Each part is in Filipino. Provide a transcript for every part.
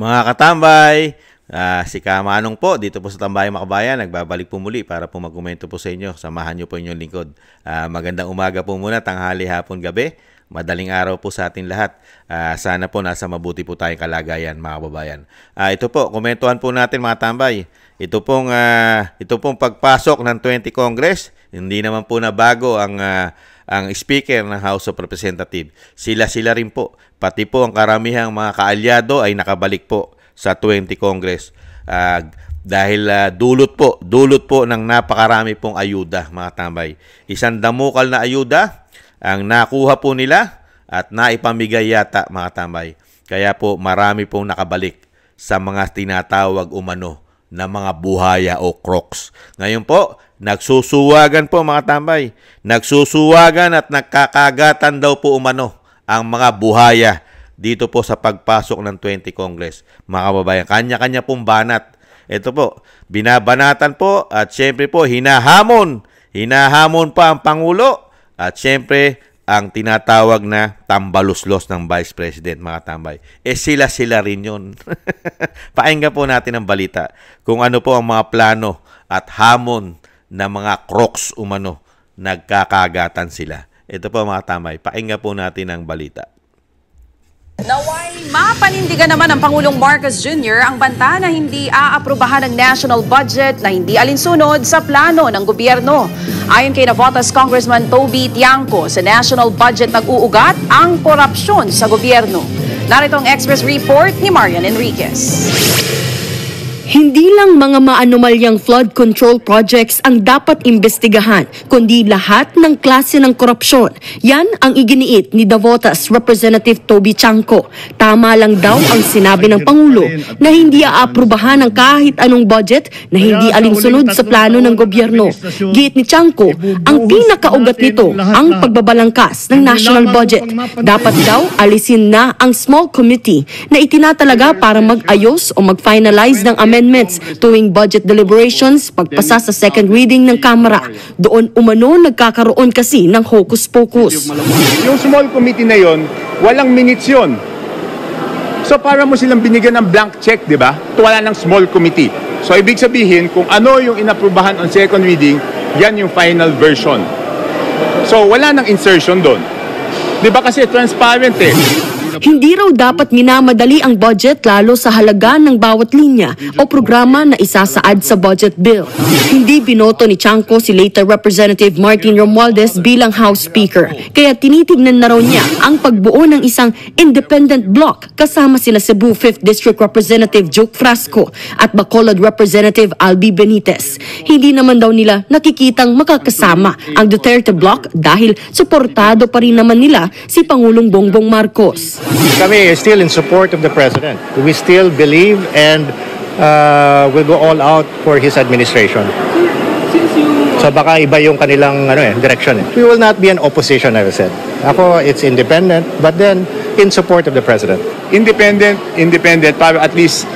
Mga katambay, si Kamanong po dito po sa Tambayang Makabayan, nagbabalik po muli para po magkomento po sa inyo. Samahan nyo po inyong lingkod. Magandang umaga po muna, tanghali, hapon, gabi. Madaling araw po sa ating lahat. Sana po nasa mabuti po tayong kalagayan, mga kababayan. Ito po, komentuhan po natin mga tambay. Ito pong pagpasok ng 20 Congress, hindi naman po na bago ang Speaker ng House of Representatives. Sila rin po. Pati po ang karamihang mga kaalyado ay nakabalik po sa 20 Congress. Dahil dulot po ng napakarami pong ayuda, mga tambay. Isang damukal na ayuda ang nakuha po nila at naipamigay yata, mga tambay. Kaya po marami pong nakabalik sa mga tinatawag umano na mga buhaya o crocs. Ngayon po, nagsusuwagan po mga tambay. Nagsusuwagan at nagkakagatan daw po umano ang mga buhaya dito po sa pagpasok ng 20 Congress. Mga kababayan, kanya-kanya pong banat. Ito po, binabanatan po at syempre po hinahamon. Hinahamon pa ang Pangulo at syempre ang tinatawag na tambaluslos ng Vice President, mga tambay. Sila rin yun. Pakinggan po natin ang balita kung ano po ang mga plano at hamon na mga crocs umano. Nagkakagatan sila. Ito po mga tambay. Pakinggan po natin ang balita. Naway mapanindigan naman ng Pangulong Marcos Jr. ang banta na hindi aaprubahan ng national budget na hindi alinsunod sa plano ng gobyerno. Ayon kay Navotas Congressman Toby Tiangco, sa national budget nag-uugat ang korupsyon sa gobyerno. Narito ang Express Report ni Marian Enriquez. Hindi lang mga maanomalyang flood control projects ang dapat imbestigahan, kundi lahat ng klase ng korupsyon. Yan ang iginiit ni Navotas Representative Toby Tiangco. Tama lang daw ang sinabi ng Pangulo na hindi aaprubahan ang kahit anong budget na hindi alinsunod sa plano ng gobyerno. Giit ni Tiangco, ang pinakaugat nito ang pagbabalangkas ng national budget. Dapat daw alisin na ang small committee na itinatalaga para mag-ayos o mag-finalize ng amendments tuwing budget deliberations pagpasa sa second reading ng Kamara. Doon umano nagkakaroon kasi ng hocus-pocus. Yung small committee na yon, walang minutes yun. So para mo silang binigyan ng blank check, di ba? Wala ng small committee. So ibig sabihin, kung ano yung inaprubahan on second reading, yan yung final version. So wala ng insertion doon. Di ba kasi transparent eh. Hindi raw dapat minamadali ang budget lalo sa halaga ng bawat linya o programa na isasaad sa budget bill. Hindi binoto ni Tiangco si later Representative Martin Romualdez bilang House Speaker. Kaya tinitignan na raw niya ang pagbuo ng isang independent block kasama sila Cebu 5th District Representative Joke Frasco at Bacolod Representative Albi Benitez. Hindi naman daw nila nakikitang makakasama ang Duterte block dahil suportado pa rin naman nila si Pangulong Bongbong Marcos. Kami is still in support of the President. We still believe and will go all out for his administration. So baka iba yung kanilang direction. We will not be an opposition, I said. Ako, it's independent, but then in support of the President. Independent, para at least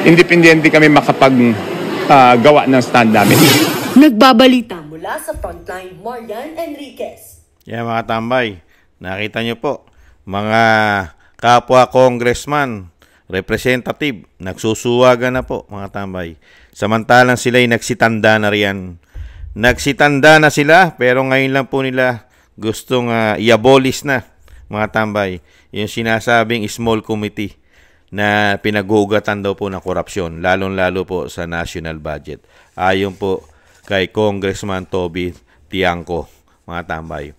independent kami makapag-gawa ng stand namin. Nagbabalita mula sa Frontline, Marian Enriquez. Mga tambay, nakita nyo po. Mga kapwa congressman, representative, nagsusuwagan na po, mga tambay. Samantalang sila'y nagsitanda na riyan. Nagsitanda na sila, pero ngayon lang po nila gustong i-abolish na, mga tambay. Yung sinasabing small committee na pinag-uugatan daw po ng korupsyon, lalong-lalo po sa national budget. Ayon po kay Congressman Toby Tiangco, mga tambay.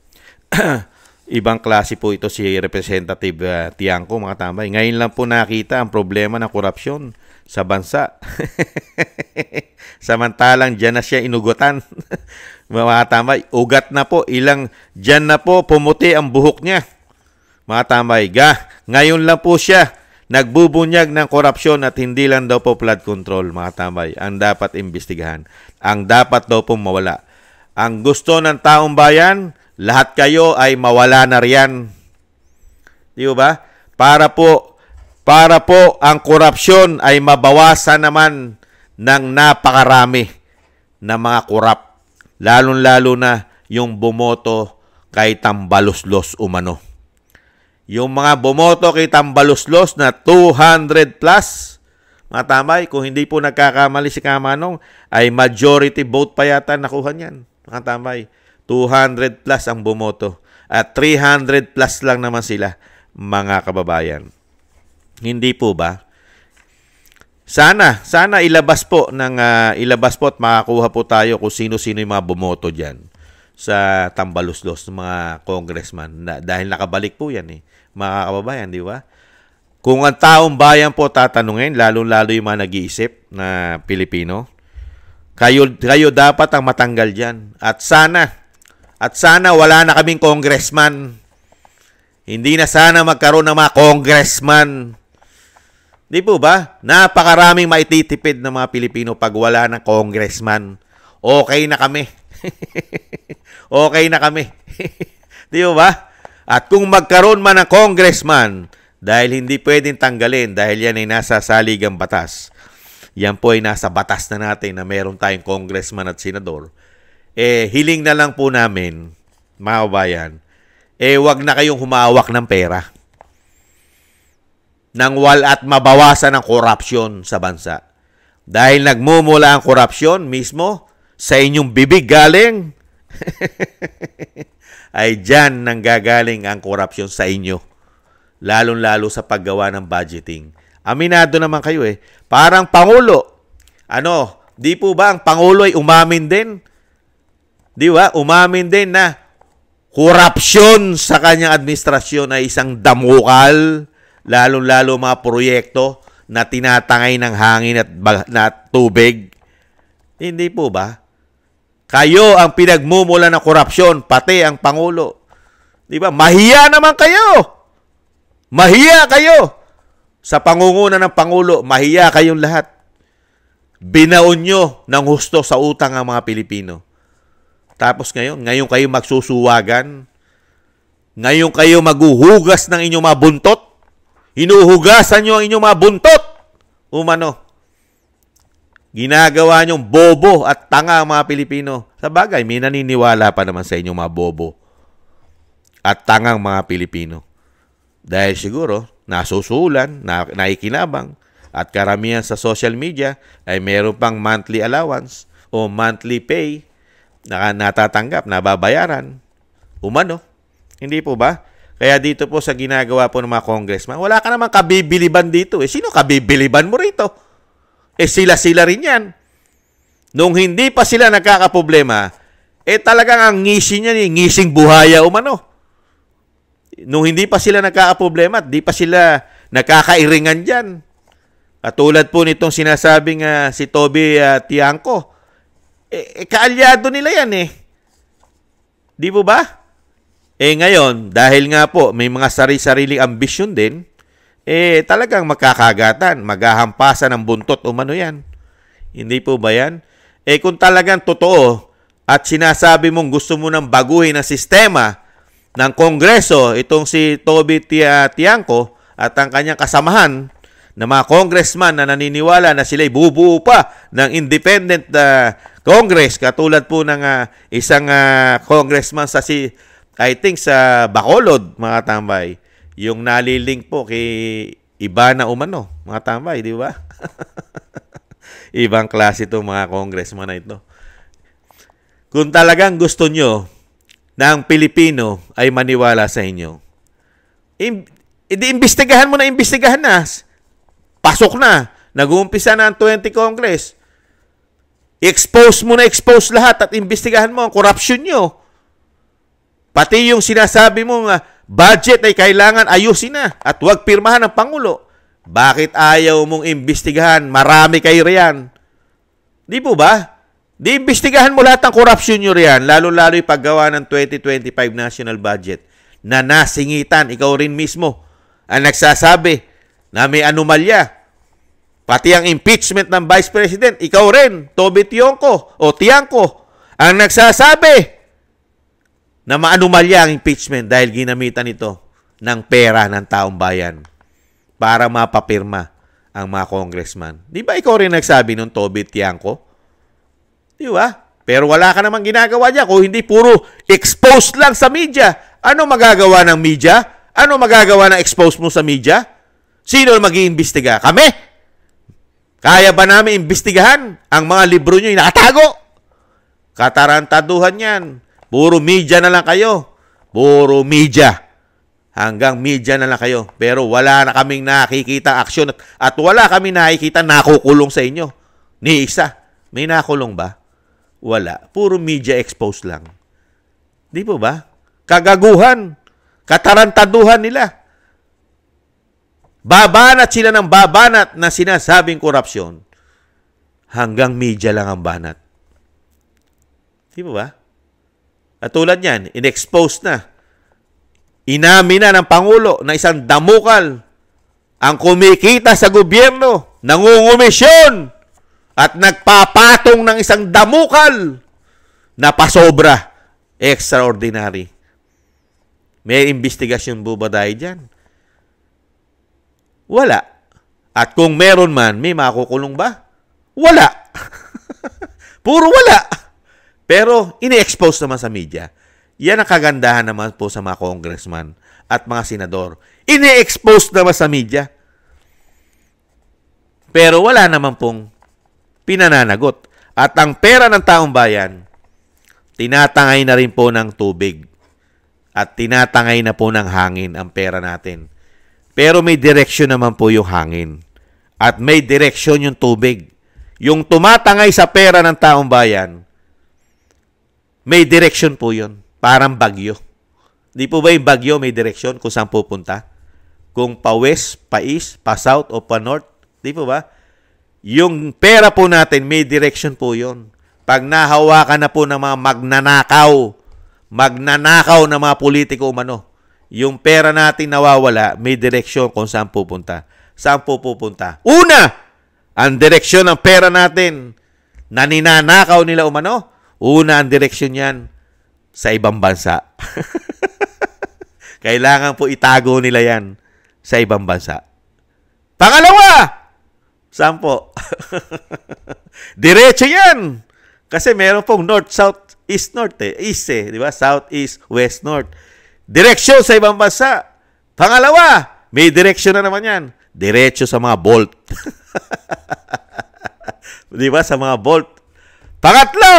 Ibang klase po ito si Representative Tiangco, mga tambay. Ngayon lang po nakita ang problema ng korupsyon sa bansa. Samantalang dyan na siya inugutan. Mga tambay, ugat na po. Dyan na po pumuti ang buhok niya. Mga tambay, ngayon lang po siya nagbubunyag ng korupsyon at hindi lang daw po flood control, mga tambay. Ang dapat imbestigahan. Ang dapat daw po mawala. Ang gusto ng taong bayan, lahat kayo ay mawala na riyan. Di ba? Para po ang korupsyon ay mabawasan naman ng napakarami na mga korap. Lalong-lalo na yung bumoto kay tambaluslos umano. Yung mga bumoto kay Tambaluslos na 200 plus, mga tambay, kung hindi po nagkakamali si Kamanong, ay majority vote pa yata nakuha niyan. Mga tambay, 200 plus ang bumoto. At 300 plus lang naman sila, mga kababayan. Hindi po ba? Sana ilabas po at makakuha po tayo kung sino-sino yung mga bumoto diyan sa Tambaluslos ng mga congressman dahil nakabalik po yan mga kababayan, di ba? Kung ang taong bayan po tatanungin, lalo-lalo yung mga nag-iisip na Pilipino, kayo dapat ang matanggal diyan. At sana wala na kaming congressman. Hindi na sana magkaroon ng mga congressman. Di po ba? Napakaraming maititipid ng mga Pilipino pag wala ng congressman. Okay na kami. Okay na kami. Di ba? At kung magkaroon man ng congressman, dahil hindi pwedeng tanggalin, dahil yan ay nasa saligang batas, yan po ay nasa batas na natin na meron tayong congressman at senador, hiling na lang po namin, mga kabayan, wag na kayong humawak ng pera nang at mabawasan ang korupsyon sa bansa. Dahil nagmumula ang korupsyon mismo sa inyong bibig galing, ay dyan nanggagaling ang korupsyon sa inyo. Lalong-lalo sa paggawa ng budgeting. Aminado naman kayo Parang Pangulo. Di po ba ang Pangulo ay umamin din? Di ba? Umamin din na korupsyon sa kanyang administrasyon ay isang damukal, lalong-lalo mga proyekto na tinatangay ng hangin at tubig. Hindi po ba? Kayo ang pinagmumula ng korupsyon, pati ang Pangulo. Di ba? Mahiya naman kayo. Mahiya kayo. Sa pangunguna ng Pangulo, mahiya kayong lahat. Binaon nyo ng husto sa utang ang mga Pilipino. Tapos ngayon kayo magsusuwagan. Ngayon kayo maghuhugas ng inyong mga buntot. Hinuhugasan nyo ang inyong mga buntot. Ginagawa nyong bobo at tanga ang mga Pilipino. Sa bagay, may naniniwala pa naman sa inyong mga bobo at tangang mga Pilipino. Dahil siguro, nasusulan, naikinabang, at karamihan sa social media ay meron pang monthly allowance o monthly pay na natatanggap, nababayaran. Hindi po ba? Kaya dito po sa ginagawa po ng mga congressman, wala ka naman kabibiliban dito. Sino kabibiliban mo rito? Sila rin yan. Nung hindi pa sila nagkakaproblema, talagang ang ngising niya, ngising buhaya Nung hindi pa sila nagkakaproblema, di pa sila nakakairingan dyan. At tulad po nitong sinasabing si Toby Tiangco, kaalyado nila yan Di po ba? Ngayon, dahil nga po may mga sarili-sariling ambisyon din, talagang magkakagatan, maghahampasan ng buntot yan. Hindi po ba yan? Kung talagang totoo at sinasabi mong gusto mo nang baguhin ang sistema ng Kongreso, itong si Toby Tiangco at ang kanyang kasamahan na mga congressman na naniniwala na sila'y bubuo pa ng independent Congress, katulad po ng isang congressman sa I think sa Bacolod, mga tambay, yung nalilink po kay Ivana mga tambay, di ba? Ibang klase itong mga congressman na ito. Kung talagang gusto nyo na ang Pilipino ay maniwala sa inyo, imbestigahan mo na. Pasok na. Nag-uumpisa na ang 20 Congress. Expose lahat at imbestigahan mo ang korupsyon nyo. Pati yung sinasabi mong budget ay kailangan ayusin na at huwag pirmahan ng Pangulo. Bakit ayaw mong imbestigahan? Marami kayo riyan. Di po ba? Di imbestigahan mo lahat ng korupsyon nyo riyan, lalo-lalo yung paggawa ng 2025 national budget na nasingitan, ikaw rin mismo ang nagsasabi na may anomalya. Pati ang impeachment ng Vice President, ikaw rin, Toby Tiangco, ang nagsasabi na maanomalya ang impeachment dahil ginamitan ito ng pera ng taong bayan para mapapirma ang mga congressman. Di ba ikaw rin nagsabi nung Toby Tiangco? Di ba? Pero wala ka namang ginagawa dyan kung hindi puro exposed lang sa media. Ano magagawa ng media? Ano magagawa ng expose mo sa media? Sino mag-iimbestiga? Kami? Kaya ba namin imbestigahan ang mga libro nyo yung nakatago? Katarantaduhan yan. Puro media na lang kayo. Puro media. Hanggang media na lang kayo. Pero wala na kaming nakikita aksyon at wala kaming nakikita nakukulong sa inyo. Ni isa. May nakulong ba? Wala. Puro media expose lang. Di po ba? Kagaguhan. Katarantaduhan nila. Babanat sila ng babanat na sinasabing korupsyon. Hanggang media lang ang banat. Di po ba? At tulad yan, in-expose na. Inamin na ng Pangulo na isang damukal ang kumikita sa gobyerno, nangungumisyon, at nagpapatong ng isang damukal na pasobra. Extraordinary. May investigasyon po ba dahil dyan? Wala. At kung meron man, may makukulong ba? Wala. Puro wala. Pero ini-expose naman sa media. Yan ang kagandahan naman po sa mga congressman at mga senador. Ini-expose naman sa media. Pero wala naman pong pinananagot. At ang pera ng taong bayan, tinatangay na rin po ng tubig. At tinatangay na po ng hangin ang pera natin. Pero may direksyon naman po yung hangin. At may direksyon yung tubig. Yung tumatangay sa pera ng taong bayan, may direksyon po yun. Parang bagyo. Di po ba yung bagyo may direksyon kung saan pupunta? Kung pa-west, pa-east, pa-south, o pa-north? Di po ba? Yung pera po natin, may direksyon po yun. Pag nahawakan na po ng mga magnanakaw na mga politiko umano, yung pera natin nawawala, may direksyon kung saan pupunta. Saan po pupunta? Una, ang direksyon ng pera natin na ninanakaw nila umano, una ang direksyon yan sa ibang bansa. Kailangan po itago nila yan sa ibang bansa. Pangalawa, saan po? Diretso yan. Kasi meron pong north, south, east, north East di ba? South, east, west, north. Direksyon sa ibang bansa. Pangalawa, may direksyon na naman yan. Diretso sa mga bolt. Di ba? Sa mga bolt. Pangatlo,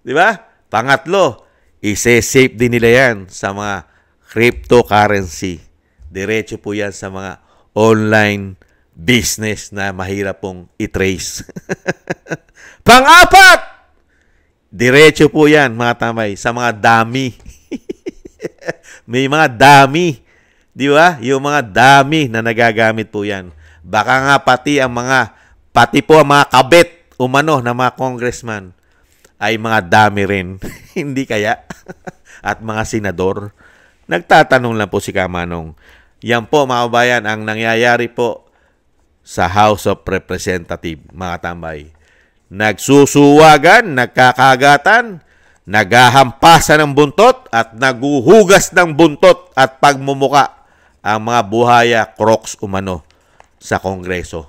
di ba? Pangatlo, ise-save din nila yan sa mga cryptocurrency. Diretso po yan sa mga online business na mahirap pong i-trace. Pang-apat, diretso po yan, mga tamay, sa mga dami. May mga dami. Di ba? Yung mga dami na nagagamit po yan. Baka nga pati po ang mga kabit umano na mga congressman ay mga dami rin. Hindi kaya? At mga senador. Nagtatanong lang po si Kamanong. Yan po mga kabayan ang nangyayari po sa House of Representatives, mga tambay. Nagsusuwagan, nagkakagatan, naghahampasan ng buntot at naguhugas ng buntot at pagmumuka ang mga buhaya crocs umano sa Kongreso.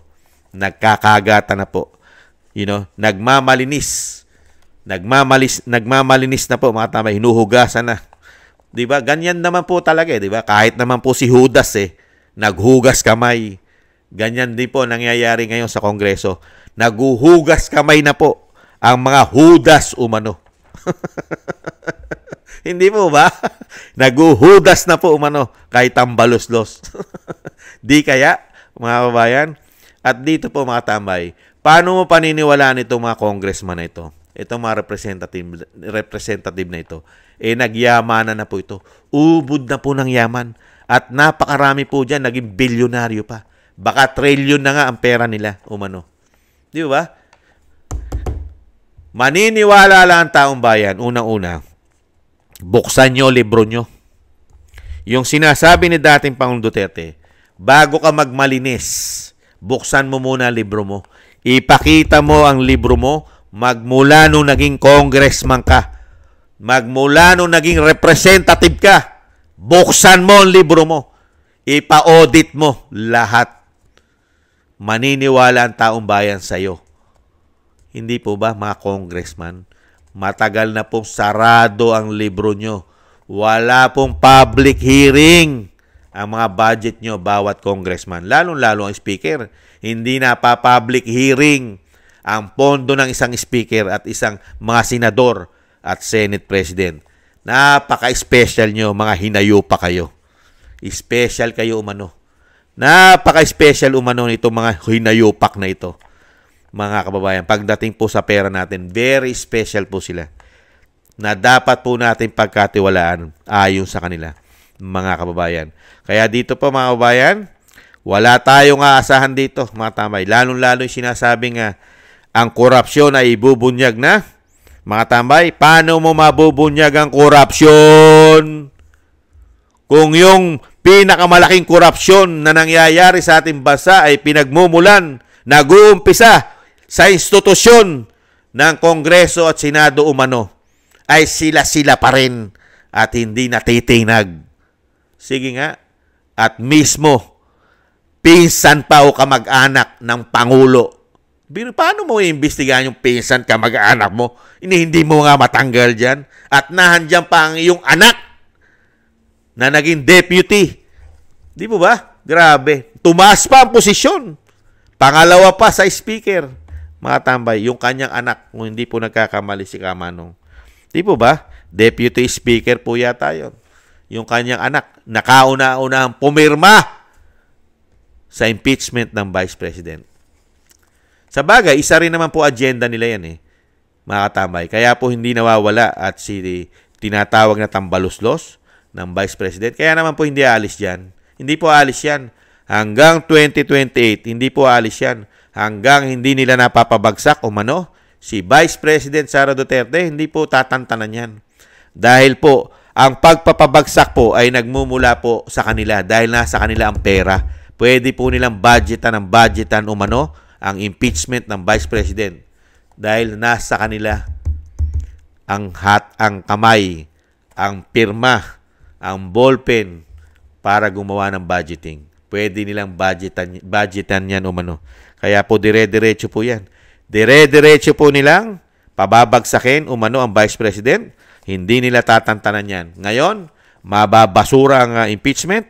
Nagkakagatan na po. Nagmamalinis. Nagmamalinis na po mga tambay, hinuhugasan na. 'Di ba? Ganyan naman po talaga, 'di ba? Kahit naman po si Judas naghugas kamay. Ganyan din po nangyayari ngayon sa Kongreso. Naguhugas kamay na po ang mga Judas umano. Hindi po ba? Naguhudas na po umano kahit tambalos-los. Di kaya, mga kabayan? At dito po mga tambay, paano mo paniniwalaan itong mga congressman na ito? Itong mga representative na ito. Nagyamanan na po ito. Ubod na po ng yaman. At napakarami po dyan, naging bilyonaryo pa. Baka trilyon na nga ang pera nila umano. Di ba? Maniniwala lang ang taong bayan, unang-una, buksan nyo libro nyo. Yung sinasabi ni dating Pangulong Duterte, bago ka magmalinis, buksan mo muna ang libro mo. Ipakita mo ang libro mo magmula nung naging congressman ka. Magmula nung naging representative ka. Buksan mo ang libro mo. Ipa-audit mo lahat. Maniniwala ang taong bayan sa'yo. Hindi po ba, mga congressman? Matagal na pong sarado ang libro nyo. Wala pong public hearing ang mga budget nyo, bawat congressman, lalong-lalo ang speaker. Hindi napapublic hearing ang pondo ng isang speaker at isang mga senador at Senate President. Napaka-special nyo, mga hinayupa kayo. Special kayo umano. Napaka-special umano nito mga hinayupak na ito. Mga kababayan, pagdating po sa pera natin, very special po sila. Na dapat po natin pagkatiwalaan ayon sa kanila, mga kababayan. Kaya dito po mga kababayan, wala tayong aasahan dito, mga tambay. Lalong-lalo yung sinasabing ang korupsyon ay ibubunyag na. Mga tambay, paano mo mabubunyag ang korupsyon? Kung yung pinakamalaking korupsyon na nangyayari sa ating bansa ay pinagmumulan, nag-uumpisa sa institusyon ng Kongreso at Senado umano, ay sila-sila pa rin at hindi natitinag. Sige nga, at mismo, pinsan pa o kamag-anak ng Pangulo. Paano mo iimbestigahan yung pinsan kamag-anak mo? Hindi mo nga matanggal dyan. At nahandyan pa ang iyong anak na naging deputy. Di mo ba? Grabe. Tumaas pa ang posisyon. Pangalawa pa sa speaker. Mga tambay, yung kanyang anak, kung hindi po nagkakamali si Kamanong. Di po ba? Deputy speaker po yata yun. Yung kanyang anak, nakauna-unahang pumirma sa impeachment ng Vice President. Sa bagay, isa rin naman po agenda nila yan mga katambay. Kaya po hindi nawawala at tinatawag na tambaluslos ng Vice President. Kaya naman po hindi alis yan. Hindi po alis yan. Hanggang 2028, hindi po alis yan. Hanggang hindi nila napapabagsak umano si Vice President Sara Duterte, hindi po tatantanan yan. Dahil po, ang pagpapabagsak po ay nagmumula po sa kanila dahil nasa kanila ang pera. Pwede po nilang budgetan umano ang impeachment ng Vice President dahil nasa kanila ang kamay, ang pirma, ang ballpen para gumawa ng budgeting. Pwede nilang budgetan yan umano. Kaya po dire-diretso po yan. Dire-diretso po nilang pababagsakin umano ang Vice President. Hindi nila tatantanan yan. Ngayon, mababasura ang impeachment.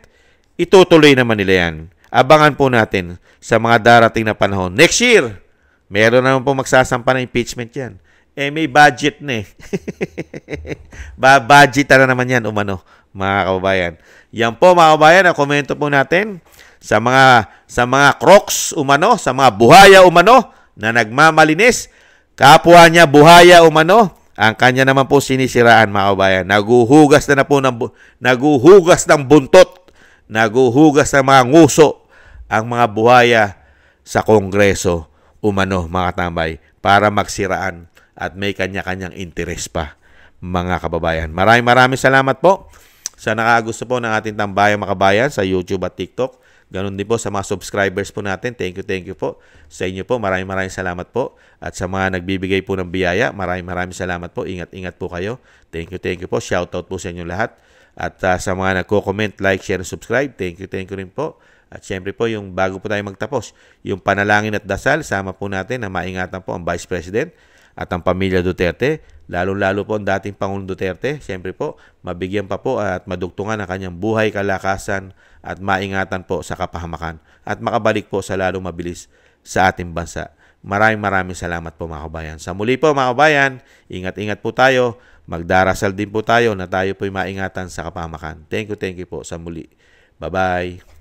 Itutuloy naman nila yan. Abangan po natin sa mga darating na panahon. Next year, meron naman po magsasampa ng impeachment yan. May budget na Babudgetan na naman yan umano, mga kababayan. Yan po mga kababayan, ang komento po natin sa mga crocs umano, sa mga buhaya umano na nagmamalinis. Kapwa niya buhaya umano, ang kanya naman po sinisiraan mga kababayan. Naguhugas ng buntot, naguhugas ng mga nguso ang mga buhaya sa Kongreso umano mga tambay para magsiraan at may kanya-kanyang interes pa mga kababayan. Maraming salamat po sa nakagusto po ng ating Tambayang Makabayan sa YouTube at TikTok. Ganon din po sa mga subscribers po natin. Thank you po sa inyo po. Maraming salamat po. At sa mga nagbibigay po ng biyaya, maraming salamat po. Ingat po kayo. Thank you po. Shoutout po sa inyo lahat. At sa mga nagko-comment, like, share, subscribe, thank you rin po. At syempre po, yung bago po tayo magtapos, yung panalangin at dasal, sama po natin na maingatan po ang Vice President at ang pamilya Duterte, lalo-lalo po ang dating Pangulong Duterte. Siyempre po, mabigyan pa po at madugtungan ang kanyang buhay, kalakasan at maingatan po sa kapahamakan at makabalik po sa lalong mabilis sa ating bansa. Maraming salamat po mga kabayan. Sa muli po mga kabayan, ingat-ingat po tayo. Magdarasal din po tayo na tayo po'y maingatan sa kapahamakan. Thank you po sa muli. Bye-bye.